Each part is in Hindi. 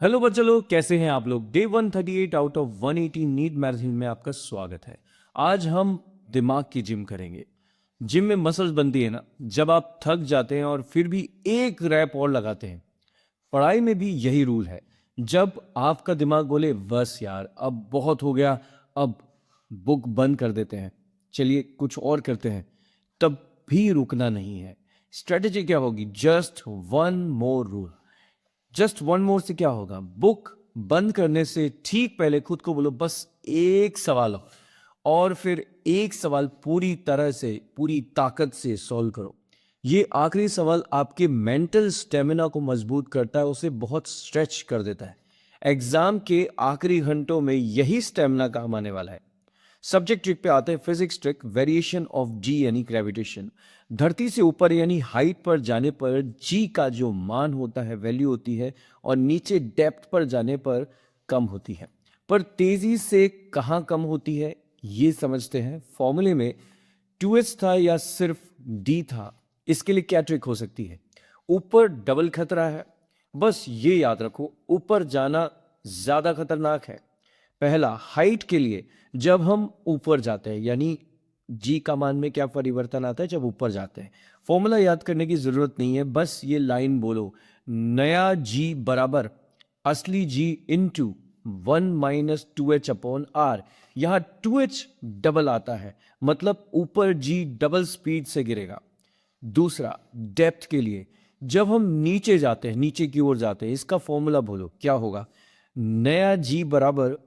हेलो बच्चों लोग, कैसे हैं आप लोग। Day 138 out of 180 NEET marathon में आपका स्वागत है। आज हम दिमाग की जिम करेंगे। जिम में मसल्स बनती है ना, जब आप थक जाते हैं और फिर भी एक रैप और लगाते हैं। पढ़ाई में भी यही रूल है। जब आपका दिमाग बोले बस यार अब बहुत हो गया, अब बुक बंद कर देते हैं, चलिए कुछ और करते हैं, तब भी रुकना नहीं है। स्ट्रेटेजी क्या होगी? Just one more rule. Just one more से क्या होगा? बुक बंद करने से ठीक पहले खुद को बोलो बस एक सवाल और फिर एक सवाल पूरी तरह से पूरी ताकत से सॉल्व करो। ये आखिरी सवाल आपके मेंटल स्टेमिना को मजबूत करता है, उसे बहुत स्ट्रेच कर देता है। एग्जाम के आखिरी घंटों में यही स्टेमिना काम आने वाला है। सब्जेक्ट ट्रिक पे आते हैं। फिजिक्स ट्रिक, वेरिएशन ऑफ जी यानी ग्रेविटेशन। धरती से ऊपर यानी हाइट पर जाने पर जी का जो मान होता है, वैल्यू होती है, और नीचे डेप्थ पर जाने पर कम होती है। पर तेजी से कहाँ कम होती है ये समझते हैं। फॉर्मूले में 2h था या सिर्फ d था? इसके लिए क्या ट्रिक हो सकती है? ऊपर डबल खतरा है, बस ये याद रखो, ऊपर जाना ज्यादा खतरनाक है। पहला, हाइट के लिए जब हम ऊपर जाते हैं यानी जी का मान में क्या परिवर्तन आता है जब ऊपर जाते हैं। फॉर्मूला याद करने की जरूरत नहीं है, बस ये लाइन बोलो, नया जी बराबर असली जी इंटू 1 - 2h/r। यहां 2h डबल आता है, मतलब ऊपर जी डबल स्पीड से गिरेगा। दूसरा, डेप्थ के लिए जब हम नीचे जाते हैं, नीचे की ओर जाते हैं, इसका फॉर्मूला बोलो, क्या होगा? नया जी बराबर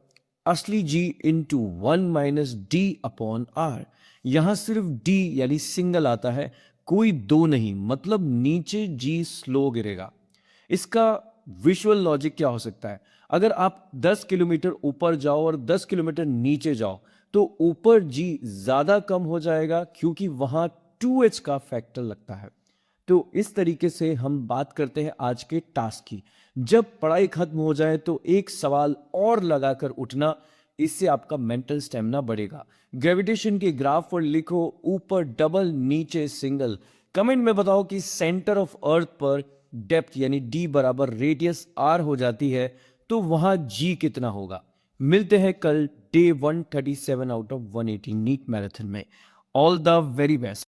असली जी इंटू 1 - d/r। यहां सिर्फ डी यानी सिंगल आता है, कोई दो नहीं, मतलब नीचे जी स्लो गिरेगा। इसका विजुअल लॉजिक क्या हो सकता है? अगर आप 10 किलोमीटर ऊपर जाओ और 10 किलोमीटर नीचे जाओ तो ऊपर जी ज्यादा कम हो जाएगा, क्योंकि वहां 2h का फैक्टर लगता है। तो इस तरीके से हम बात करते हैं आज के टास्क की। जब पढ़ाई खत्म हो जाए तो एक सवाल और लगाकर उठना, इससे आपका मेंटल स्टेमिना बढ़ेगा। ग्रेविटेशन के ग्राफ पर लिखो ऊपर डबल नीचे सिंगल। कमेंट में बताओ कि सेंटर ऑफ अर्थ पर डेप्थ यानी डी बराबर रेडियस आर हो जाती है तो वहां जी कितना होगा। मिलते हैं कल day 137 out of 180 NEET marathon में। All the very best.